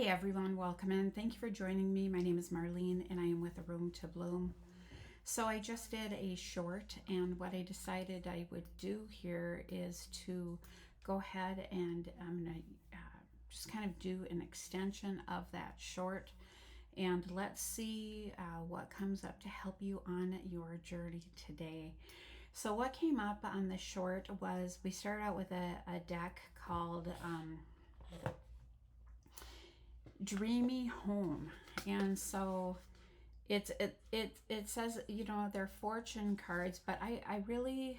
Hey everyone, welcome in. Thank you for joining me. My name is Marlene and I am with A Room to Bloom. So I just did a short, and what I decided I would do here is to go ahead and I'm going to just kind of do an extension of that short, and let's see what comes up to help you on your journey today. So what came up on the short was we started out with a deck called Dreamy Home. And so it says, they're fortune cards, but I really,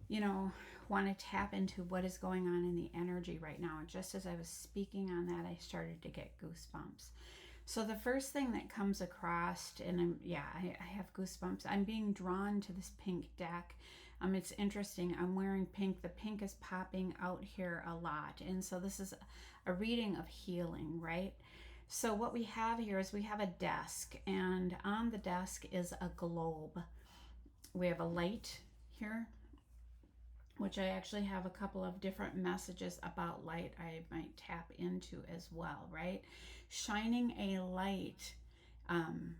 you know, want to tap into what is going on in the energy right now. And just as I was speaking on that, I started to get goosebumps. So the first thing that comes across, and I have goosebumps. I'm being drawn to this pink deck. It's interesting. I'm wearing pink. The pink is popping out here a lot. And so this is a reading of healing, right? So what we have here is we have a desk, and on the desk is a globe. We have a light here, which I actually have a couple of different messages about light I might tap into as well, right? Shining a light on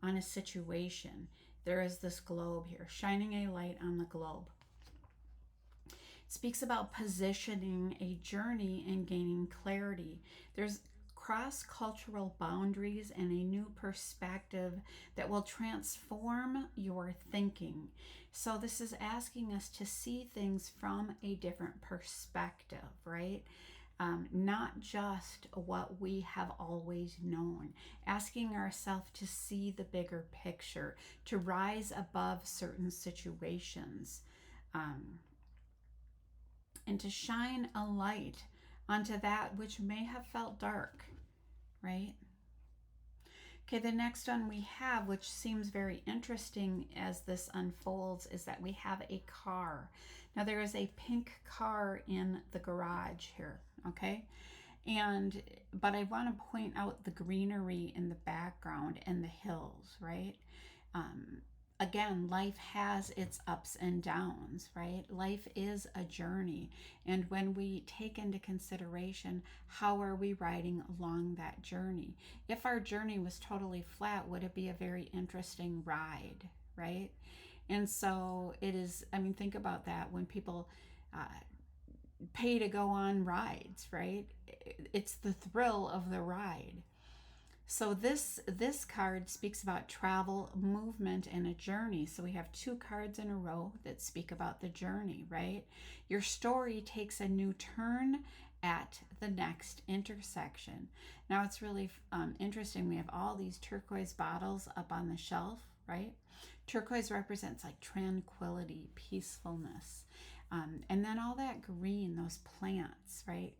a situation. There is this globe here, shining a light on the globe. It speaks about positioning a journey and gaining clarity. There's cross-cultural boundaries and a new perspective that will transform your thinking. So this is asking us to see things from a different perspective, right? Not just what we have always known, asking ourselves to see the bigger picture, to rise above certain situations, and to shine a light onto that which may have felt dark, right? Okay, the next one we have, which seems very interesting as this unfolds, is that we have a car. Now there is a pink car in the garage here, okay? But I want to point out the greenery in the background and the hills, right? Again, life has its ups and downs, right? Life is a journey. And when we take into consideration how are we riding along that journey? If our journey was totally flat, would it be a very interesting ride, right? And so it is, I mean, think about that when people pay to go on rides, right? It's the thrill of the ride. So this card speaks about travel, movement, and a journey. So we have two cards in a row that speak about the journey, right? Your story takes a new turn at the next intersection. Now it's really interesting. We have all these turquoise bottles up on the shelf, right? Turquoise represents like tranquility, peacefulness, and then all that green, those plants, right?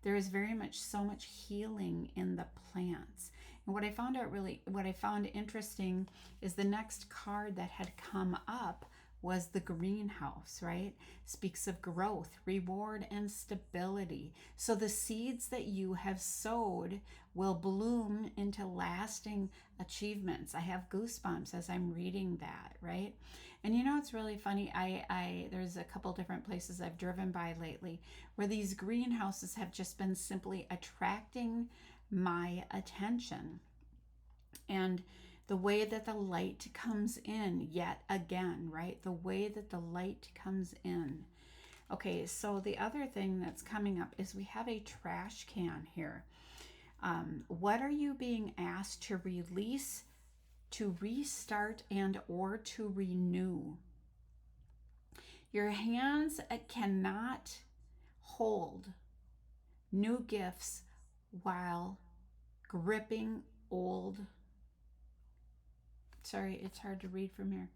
There is very much so much healing in the plants. And what I found interesting is the next card that had come up was the greenhouse, right? Speaks of growth, reward, and stability. So the seeds that you have sowed will bloom into lasting achievements. I have goosebumps as I'm reading that, right? And it's really funny. I there's a couple different places I've driven by lately where these greenhouses have just been simply attracting my attention. And the way that the light comes in yet again, right? The way that the light comes in. Okay, so the other thing that's coming up is we have a trash can here. What are you being asked to release, to restart, and or to renew? Your hands cannot hold new gifts while gripping old. Sorry, it's hard to read from here.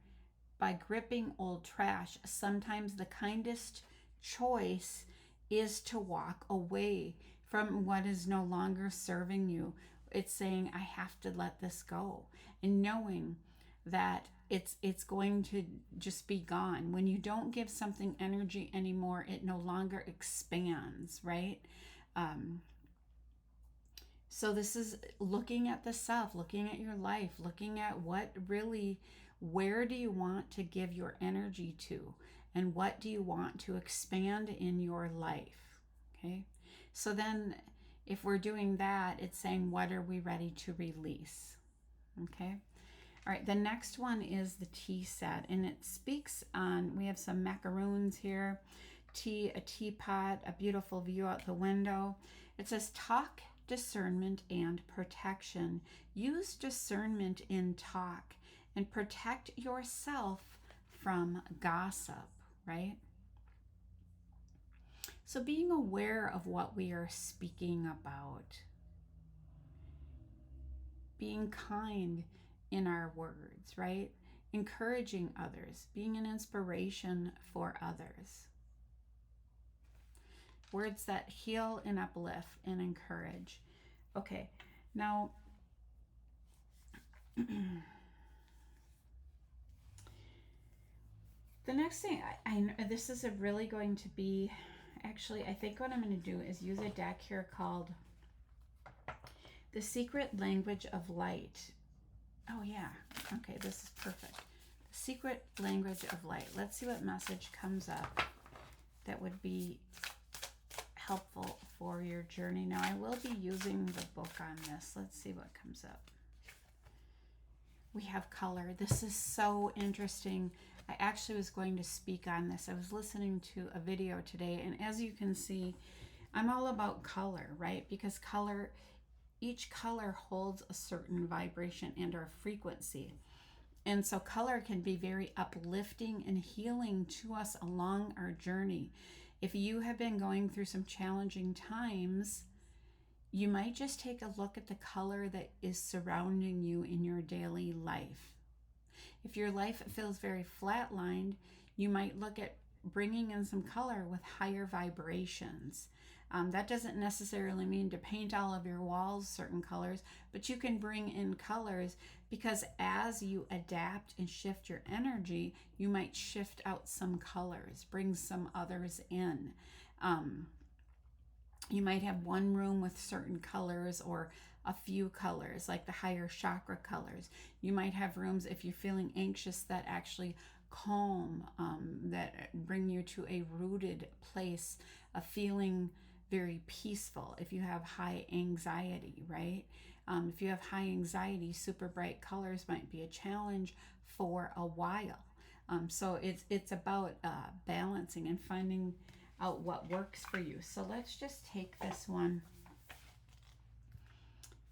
By gripping old trash, sometimes the kindest choice is to walk away from what is no longer serving you. It's saying, I have to let this go. And knowing that it's going to just be gone. When you don't give something energy anymore, it no longer expands, right? So this is looking at the self, looking at your life, looking at where do you want to give your energy to, and what do you want to expand in your life, okay? So then If we're doing that, it's saying, what are we ready to release? Okay. All right. The next one is the tea set, and it speaks on, we have some macaroons here, tea, a teapot, a beautiful view out the window. It says, talk, discernment, and protection. Use discernment in talk and protect yourself from gossip, right? So being aware of what we are speaking about, being kind in our words, right? Encouraging others, being an inspiration for others. Words that heal and uplift and encourage. Okay, now the next thing, I this is really going to be, actually, I think what I'm going to do is use a deck here called The Secret Language of Light. Oh, yeah. Okay, this is perfect. The Secret Language of Light. Let's see what message comes up that would be helpful for your journey. Now, I will be using the book on this. Let's see what comes up. We have color. This is so interesting. I actually was going to speak on this. I was listening to a video today, and as you can see, I'm all about color, right? Because color, each color holds a certain vibration and or frequency. And so color can be very uplifting and healing to us along our journey. If you have been going through some challenging times, you might just take a look at the color that is surrounding you in your daily life. If your life feels very flatlined, you might look at bringing in some color with higher vibrations. That doesn't necessarily mean to paint all of your walls certain colors, but you can bring in colors, because as you adapt and shift your energy, you might shift out some colors, bring some others in. You might have one room with certain colors or a few colors, like the higher chakra colors. You might have rooms, if you're feeling anxious, that actually calm, that bring you to a rooted place of feeling very peaceful. If you have high anxiety, right? If you have high anxiety, super bright colors might be a challenge for a while. So it's about balancing and finding out what works for you. So let's just take this one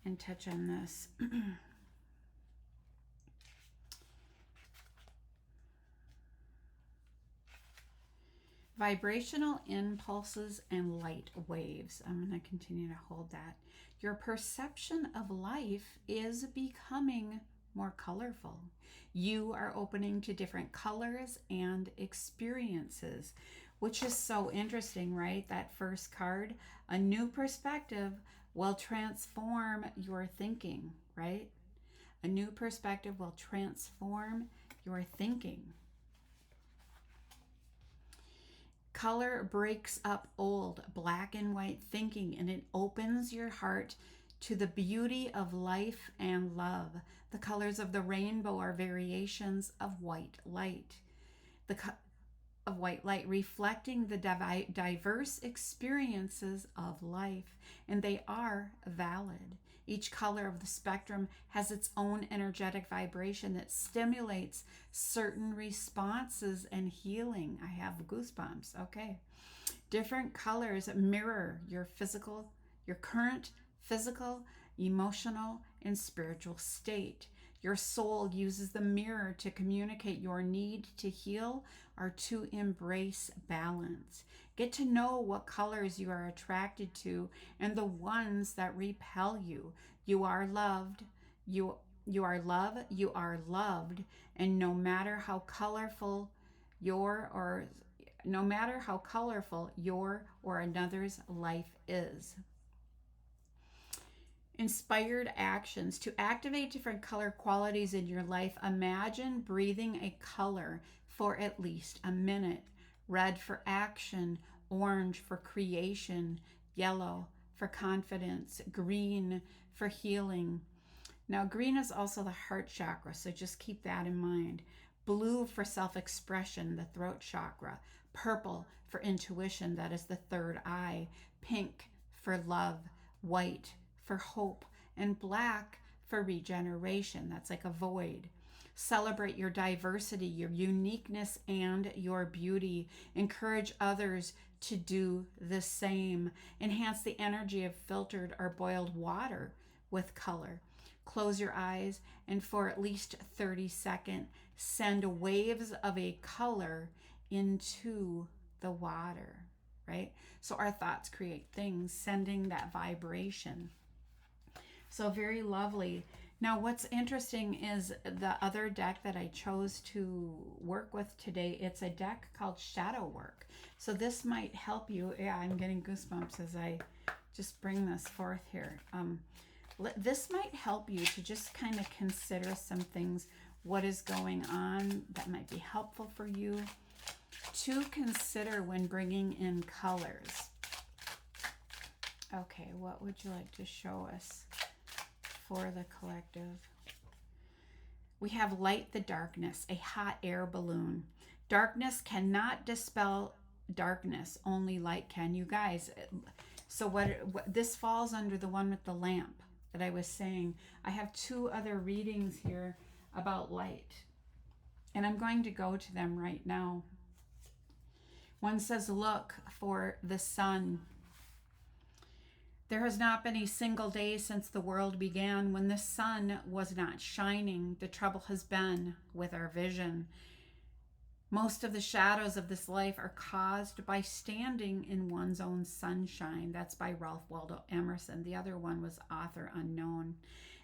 and touch on this. Vibrational impulses and light waves. I'm going to continue to hold that. Your perception of life is becoming more colorful. You are opening to different colors and experiences, which is so interesting, right? That first card, a new perspective will transform your thinking, right? A new perspective will transform your thinking. Color breaks up old black and white thinking, and it opens your heart to the beauty of life and love. The colors of the rainbow are variations of white light. Of white light reflecting the diverse experiences of life, and they are valid. Each color of the spectrum has its own energetic vibration that stimulates certain responses and healing. I have goosebumps. Okay. Different colors mirror your current physical, emotional, and spiritual state. Your soul uses the mirror to communicate your need to heal or to embrace balance. Get to know what colors you are attracted to and the ones that repel you. You are loved. You are love. You are loved. And no matter how colorful your or another's life is. Inspired actions. To activate different color qualities in your life, imagine breathing a color for at least a minute. Red for action, orange for creation, yellow for confidence, green for healing. Now, green is also the heart chakra, so just keep that in mind. Blue for self-expression, the throat chakra. Purple for intuition, that is the third eye. Pink for love. white for hope, and black for regeneration. That's like a void. Celebrate your diversity, your uniqueness, and your beauty. Encourage others to do the same. Enhance the energy of filtered or boiled water with color. Close your eyes and for at least 30 seconds, send waves of a color into the water, right? So our thoughts create things, sending that vibration. So very lovely. Now, what's interesting is the other deck that I chose to work with today, it's a deck called Shadow Work. So this might help you. Yeah, I'm getting goosebumps as I just bring this forth here. This might help you to just kind of consider some things, what is going on that might be helpful for you to consider when bringing in colors. Okay, what would you like to show us for the collective? We have light the darkness, a hot air balloon. Darkness cannot dispel darkness, only light can. You guys, so what this falls under the one with the lamp that I was saying. I have two other readings here about light, and I'm going to go to them right now. One says, look for the sun. There has not been a single day since the world began when the sun was not shining. The trouble has been with our vision. Most of the shadows of this life are caused by standing in one's own sunshine. That's by Ralph Waldo Emerson. The other one was author unknown.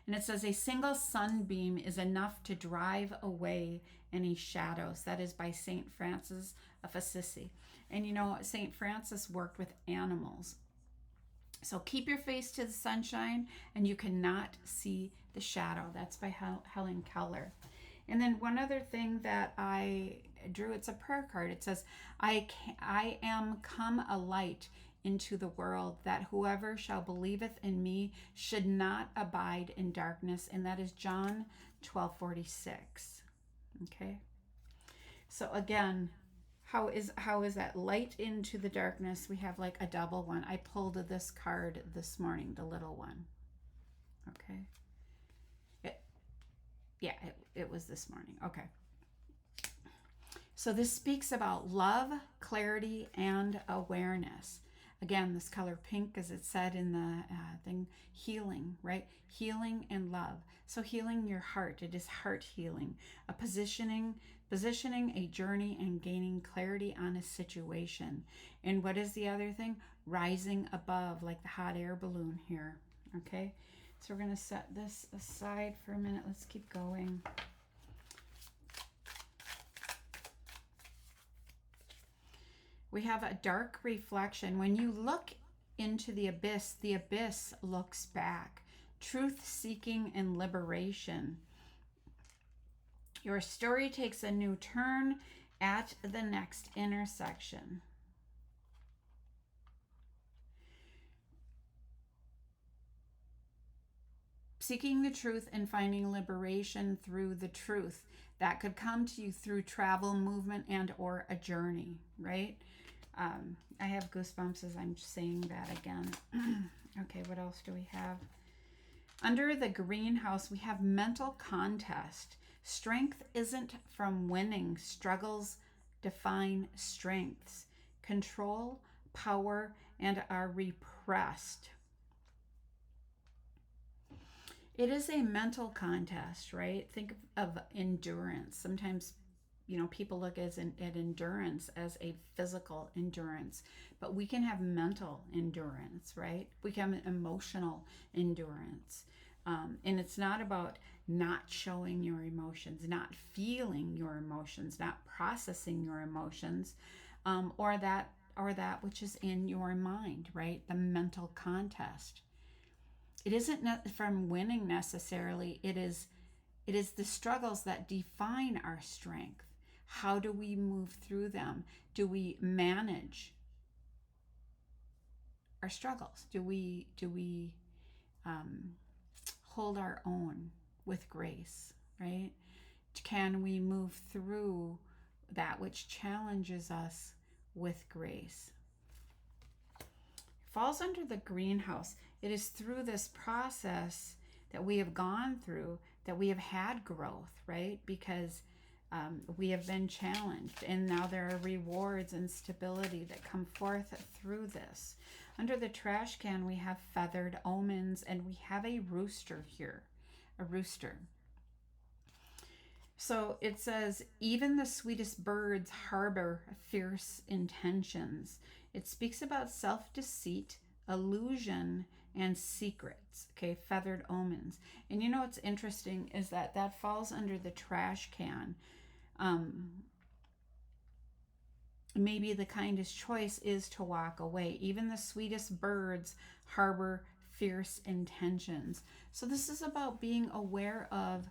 And it says, a single sunbeam is enough to drive away any shadows. That is by St. Francis of Assisi. And you know, St. Francis worked with animals. So keep your face to the sunshine and you cannot see the shadow. That's by Helen Keller. And then one other thing that I drew, it's a prayer card. It says, I am come a light into the world, that whoever shall believeth in me should not abide in darkness. And that is John 12:46. Okay. So again, how is that light into the darkness? We have like a double one. I pulled this card this morning, the little one. Okay. It was this morning. Okay. So this speaks about love, clarity, and awareness. Again, this color pink, as it said in the thing, healing, right? Healing and love. So healing your heart, it is heart healing. A positioning a journey and gaining clarity on a situation. And what is the other thing? Rising above, like the hot air balloon here. Okay? So we're going to set this aside for a minute. Let's keep going. We have a dark reflection. When you look into the abyss looks back. Truth seeking and liberation. Your story takes a new turn at the next intersection. Seeking the truth and finding liberation through the truth. That could come to you through travel, movement, and or a journey, right? I have goosebumps as I'm saying that again. Okay, what else do we have? Under the greenhouse, we have mental contest. Strength isn't from winning. Struggles define strengths. Control, power, and are repressed. It is a mental contest, right? Think of endurance. Sometimes, you know, people look at endurance as a physical endurance, but we can have mental endurance, right? We can have emotional endurance. And it's not about not showing your emotions, not feeling your emotions, not processing your emotions, or that which is in your mind, right? The mental contest. It isn't from winning necessarily. It is the struggles that define our strength. How do we move through them? Do we manage our struggles? Do we hold our own with grace, right? Can we move through that which challenges us with grace? falls under the greenhouse. It is through this process that we have gone through that we have had growth, right? Because we have been challenged, and now there are rewards and stability that come forth through this. Under the trash can, we have feathered omens, and we have a rooster here, a rooster. So it says, even the sweetest birds harbor fierce intentions. It speaks about self-deceit, illusion, and secrets. Okay, feathered omens. And you know what's interesting is that that falls under the trash can. Maybe the kindest choice is to walk away. Even the sweetest birds harbor fierce intentions. So this is about being aware of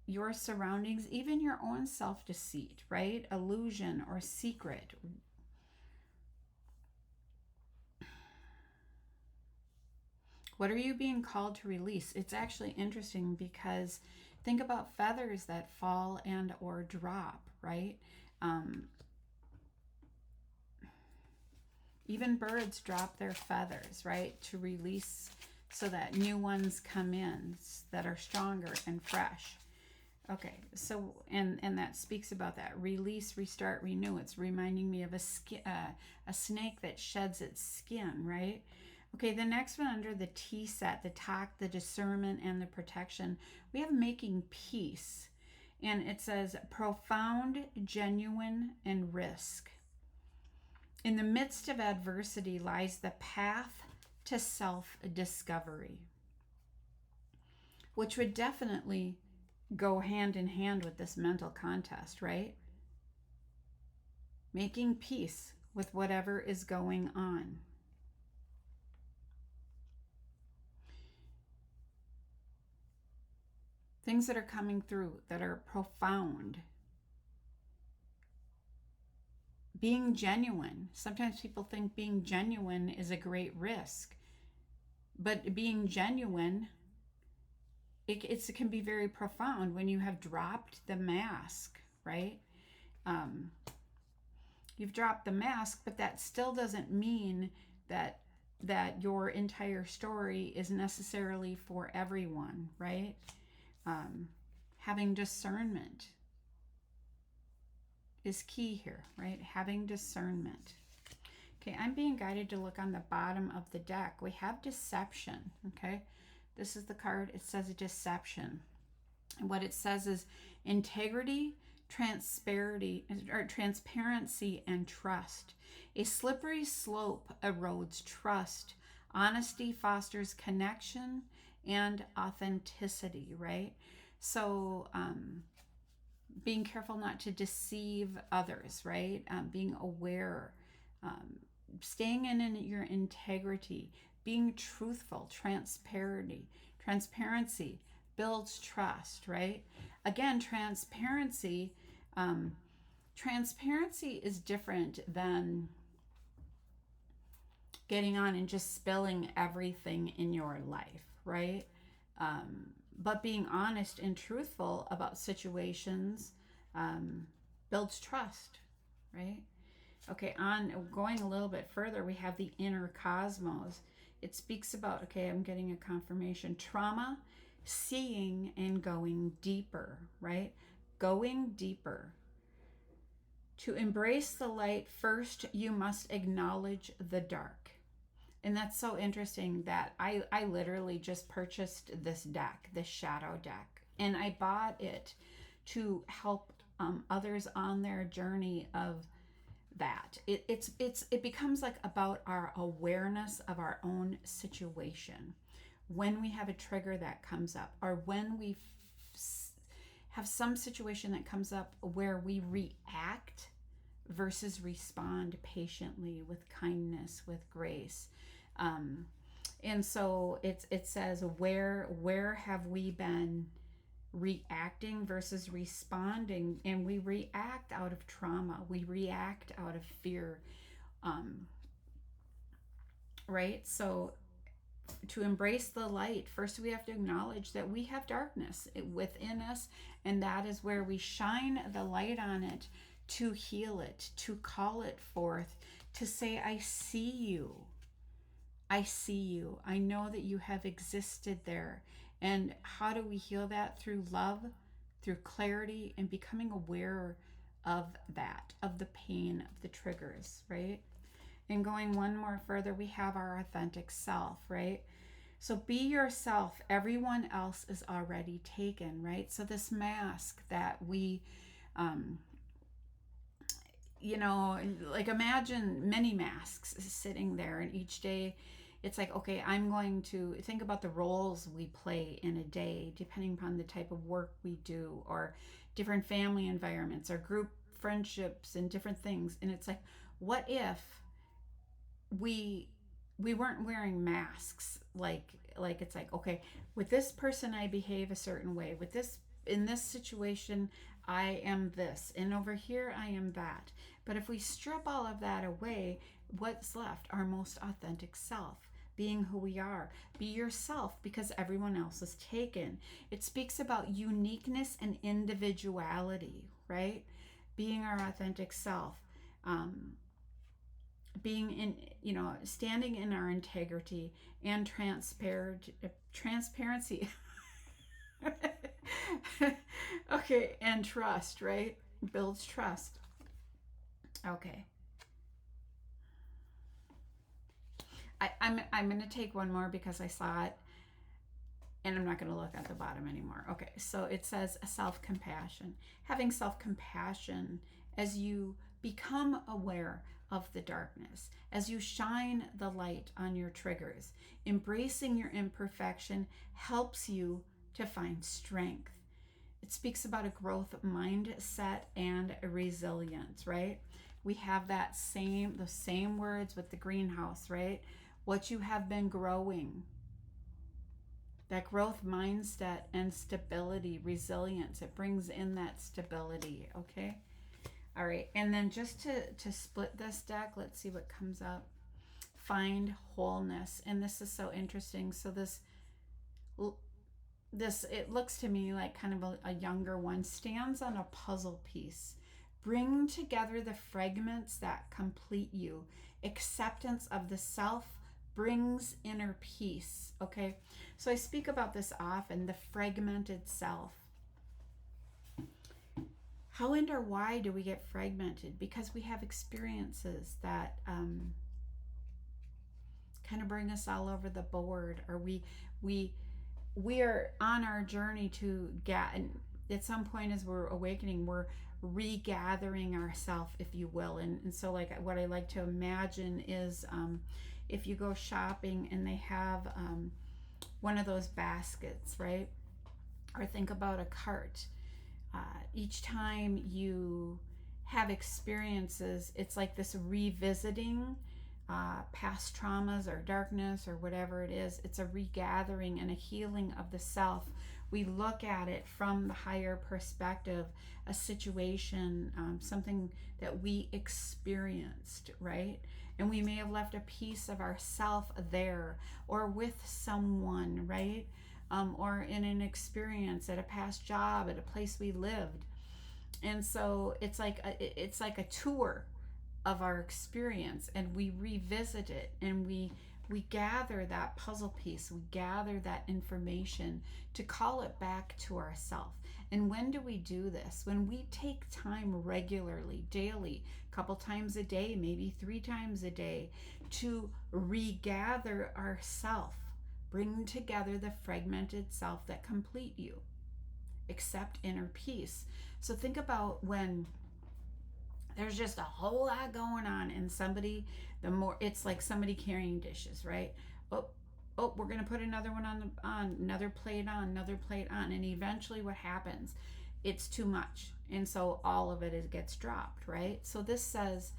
your surroundings, even your own self-deceit, right? Illusion or secret. What are you being called to release? It's actually interesting because think about feathers that fall and or drop, right? Even birds drop their feathers, right? To release so that new ones come in that are stronger and fresh. Okay, so, and that speaks about that. Release, restart, renew. It's reminding me of a snake that sheds its skin, right? Okay, the next one under the T set, the talk, the discernment, and the protection, we have making peace. And it says profound, genuine, and risk. In the midst of adversity lies the path to self-discovery, which would definitely go hand in hand with this mental contest, right? Making peace with whatever is going on. Things that are coming through that are profound. Being genuine. Sometimes people think being genuine is a great risk. But being genuine, it can be very profound when you have dropped the mask, right? You've dropped the mask, but that still doesn't mean that your entire story is necessarily for everyone, right? Having discernment is key here, right? Having discernment. Okay, I'm being guided to look on the bottom of the deck. We have deception, okay? This is the card. It says deception. And what it says is integrity, transparency, and trust. A slippery slope erodes trust. Honesty fosters connection and authenticity, right? So being careful not to deceive others, right? Being aware, staying in your integrity, being truthful, transparency builds trust, right? Again, transparency is different than getting on and just spilling everything in your life, right? But being honest and truthful about situations builds trust, right? Okay, on going a little bit further, we have the inner cosmos. It speaks about, okay, I'm getting a confirmation, trauma, seeing, and going deeper, right? Going deeper. To embrace the light, first you must acknowledge the dark. And that's so interesting that I literally just purchased this deck, this shadow deck, and I bought it to help others on their journey of that. It becomes like about our awareness of our own situation. When we have a trigger that comes up, or when we have some situation that comes up where we react versus respond patiently with kindness, with grace. And so it says, where have we been reacting versus responding? And we react out of trauma. We react out of fear. Right? So to embrace the light, first we have to acknowledge that we have darkness within us, and that is where we shine the light on it to heal it, to call it forth, to say, I see you. I see you. I know that you have existed there. And how do we heal that? Through love, through clarity, and becoming aware of that, of the pain, of the triggers, right? And going one more further, we have our authentic self, right? So be yourself. Everyone else is already taken, right? So this mask that we, um, like imagine many masks sitting there, and each day it's like, okay, I'm going to think about the roles we play in a day, depending upon the type of work we do, or different family environments, or group friendships, and different things. And it's like, what if we we weren't wearing masks, like it's like, okay, with this person I behave a certain way, with this, in this situation I am this, and over here I am that. But if we strip all of that away, what's left? Our most authentic self, being who we are. Be yourself, because everyone else is taken. It speaks about uniqueness and individuality, right? Being our authentic self, um, being in, standing in our integrity and transparency. Okay, and trust, right? Builds trust. Okay, I'm gonna take one more because I saw it, and I'm not going to look at the bottom anymore. Okay, so it says self compassion. Having self compassion as you become aware of the darkness, as you shine the light on your triggers. Embracing your imperfection helps you to find strength. It speaks about a growth mindset and a resilience, right? We have the same words with the greenhouse, right? What you have been growing, that growth mindset and stability, resilience, it brings in that stability. Okay, all right. And then just to split this deck, let's see what comes up. Find wholeness. And this is so interesting. So this it looks to me like kind of a younger one, stands on a puzzle piece. Bring together the fragments that complete you. Acceptance of the self brings inner peace. Okay, so I speak about this often, the fragmented self. How and or why do we get fragmented? Because we have experiences that kind of bring us all over the board, or we are on our journey to get, and at some point as we're awakening, we're regathering ourselves, if you will. And so, like, what I like to imagine is, if you go shopping and they have one of those baskets, right? Or think about a cart. Each time you have experiences, it's like this revisiting past traumas or darkness or whatever it is. It's a regathering and a healing of the self. We look at it from the higher perspective, a situation, something that we experienced, right? And we may have left a piece of ourself there, or with someone, right? Or in an experience, at a past job, at a place we lived. And so it's like a tour of our experience, and we revisit it, and we gather that puzzle piece, we gather that information to call it back to ourself. And when do we do this? When we take time regularly, daily, a couple times a day, maybe 3 times a day, to regather ourself, bring together the fragmented self that complete you. Accept inner peace. So think about when there's just a whole lot going on, and somebody, the more, it's like somebody carrying dishes, right? Oh, we're going to put another one on another plate on, and eventually what happens, it's too much, and so all of it gets dropped, right? So this says,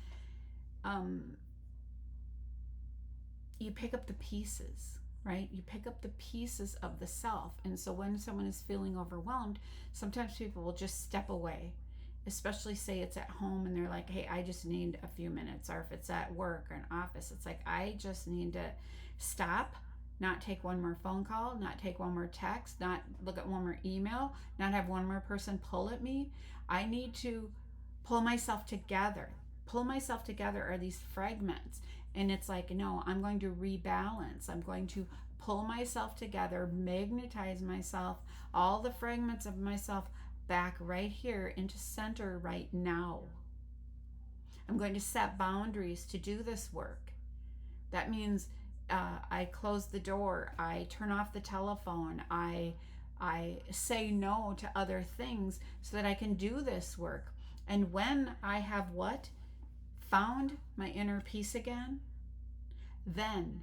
you pick up the pieces, right? You pick up the pieces of the self. And so when someone is feeling overwhelmed, sometimes people will just step away, especially say it's at home and they're like, hey, I just need a few minutes. Or if it's at work or an office, it's like, I just need to stop, not take one more phone call, not take one more text, not look at one more email, not have one more person pull at me. I need to pull myself together, pull myself together are these fragments. And it's like, no, I'm going to rebalance. I'm going to pull myself together, magnetize myself, all the fragments of myself back right here into center right now. I'm going to set boundaries to do this work. That means I close the door, I turn off the telephone, I say no to other things so that I can do this work. And when I have what? Found my inner peace again, then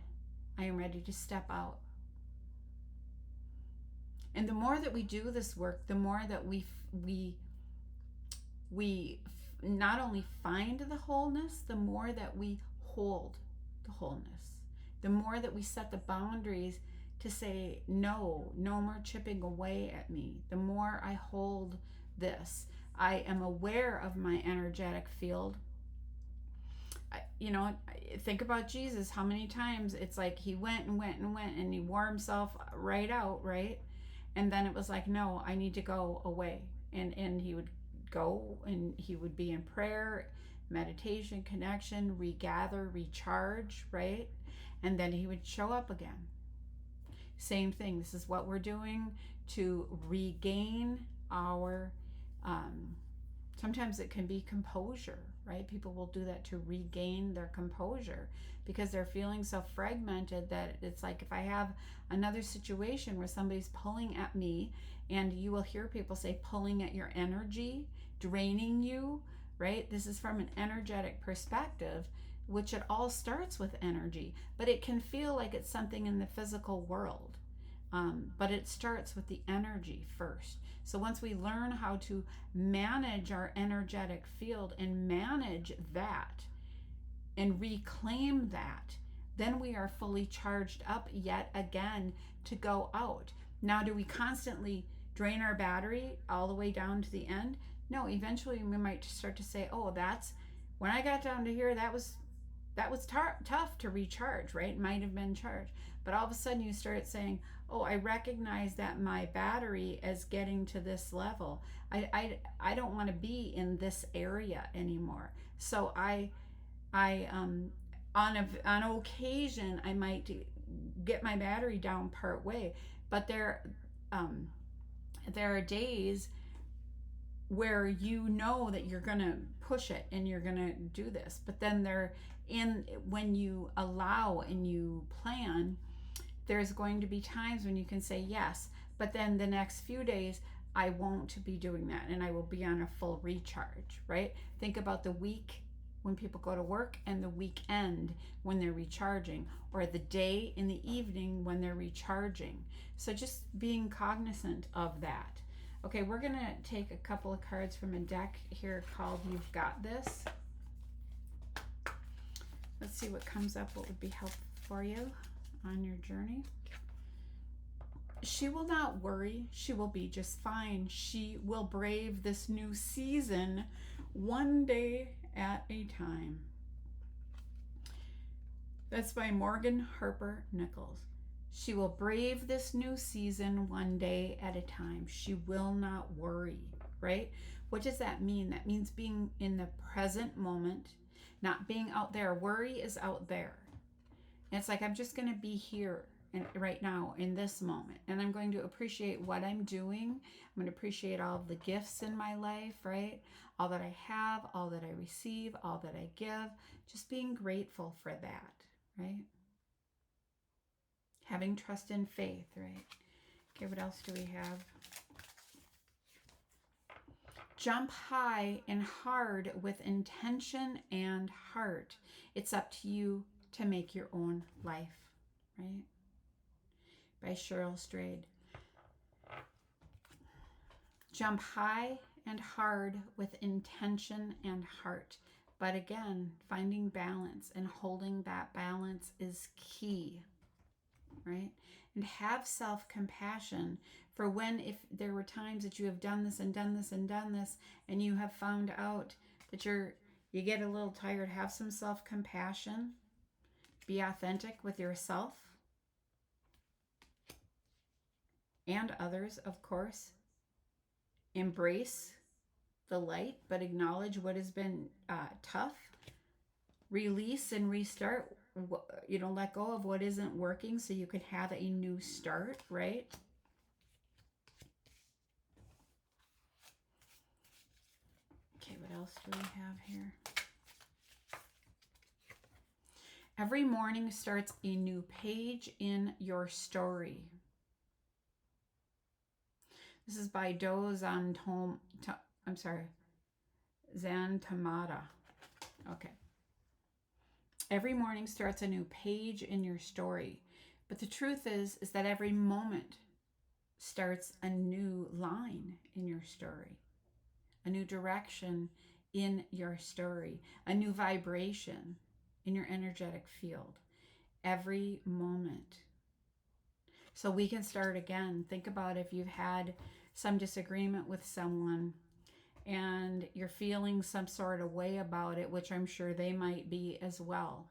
I am ready to step out. And the more that we do this work, the more that we not only find the wholeness, the more that we hold the wholeness. The more that we set the boundaries to say, no, no more chipping away at me. The more I hold this, I am aware of my energetic field. Think about Jesus. How many times it's like he went and went and went and he wore himself right out, right? And then it was like, no, I need to go away. And he would go and he would be in prayer, meditation, connection, regather, recharge, right? And then he would show up again. Same thing. This is what we're doing to regain our, sometimes it can be composure, right? People will do that to regain their composure because they're feeling so fragmented that it's like, if I have another situation where somebody's pulling at me, and you will hear people say pulling at your energy, draining you, right? This is from an energetic perspective, which it all starts with energy, but it can feel like it's something in the physical world. But it starts with the energy first. So once we learn how to manage our energetic field and manage that and reclaim that, then we are fully charged up yet again to go out. Now, do we constantly drain our battery all the way down to the end? No, eventually we might start to say, oh, that's when I got down to here, that was tough to recharge, right? It might have been charged. But all of a sudden you start saying, oh, I recognize that my battery is getting to this level. I don't want to be in this area anymore. So I on occasion I might get my battery down part way, but there are days where you know that you're going to push it and you're going to do this. But then when you allow and you plan, there's going to be times when you can say yes, but then the next few days I won't be doing that and I will be on a full recharge, right? Think about the week when people go to work and the weekend when they're recharging, or the day in the evening when they're recharging. So just being cognizant of that. Okay, we're going to take a couple of cards from a deck here called You've Got This. Let's see what comes up, what would be helpful for you on your journey. She will not worry. She will be just fine. She will brave this new season one day at a time. That's by Morgan Harper Nichols. She will brave this new season one day at a time. She will not worry, right? What does that mean? That means being in the present moment, not being out there. Worry is out there. And it's like, I'm just going to be here and right now in this moment. And I'm going to appreciate what I'm doing. I'm going to appreciate all of the gifts in my life, right? All that I have, all that I receive, all that I give. Just being grateful for that, right? Having trust and faith, right? Okay, what else do we have? Jump high and hard with intention and heart. It's up to you to make your own life, right? By Cheryl Strayed. Jump high and hard with intention and heart. But again, finding balance and holding that balance is key, right? And have self-compassion for if there were times that you have done this and done this and done this, and you have found out that you get a little tired. Have some self-compassion. Be authentic with yourself and others, of course. Embrace the light, but acknowledge what has been tough. release and restart, let go of what isn't working so you can have a new start, right? Okay, what else do we have here? Every morning starts a new page in your story. This is by Zantamata. Okay. Every morning starts a new page in your story. But the truth is that every moment starts a new line in your story, a new direction in your story, a new vibration in your energetic field. Every moment. So we can start again. Think about if you've had some disagreement with someone and you're feeling some sort of way about it, which I'm sure they might be as well.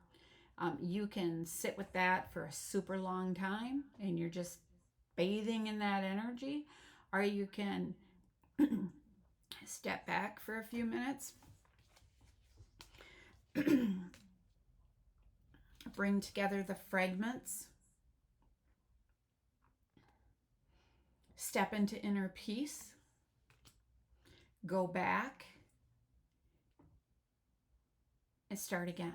You can sit with that for a super long time and you're just bathing in that energy, or you can step back for a few minutes, bring together the fragments, step into inner peace, go back, and start again.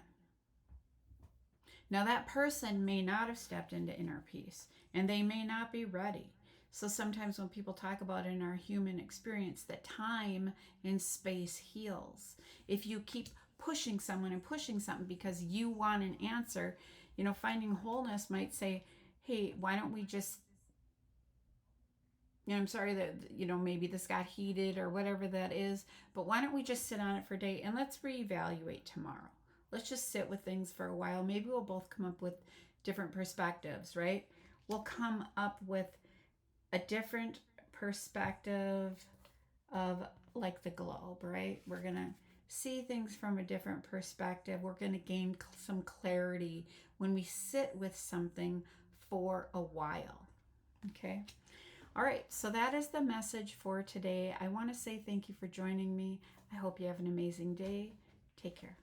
Now, that person may not have stepped into inner peace, and they may not be ready. So sometimes when people talk about in our human experience that time and space heals, if you keep pushing someone and pushing something because you want an answer, finding wholeness might say, hey, why don't we just, I'm sorry that, maybe this got heated or whatever that is, but why don't we just sit on it for a day and let's reevaluate tomorrow. Let's just sit with things for a while. Maybe we'll both come up with different perspectives, right? We'll come up with a different perspective of like the globe, right? We're going to see things from a different perspective. We're going to gain some clarity when we sit with something for a while, okay? All right, so that is the message for today. I want to say thank you for joining me. I hope you have an amazing day. Take care.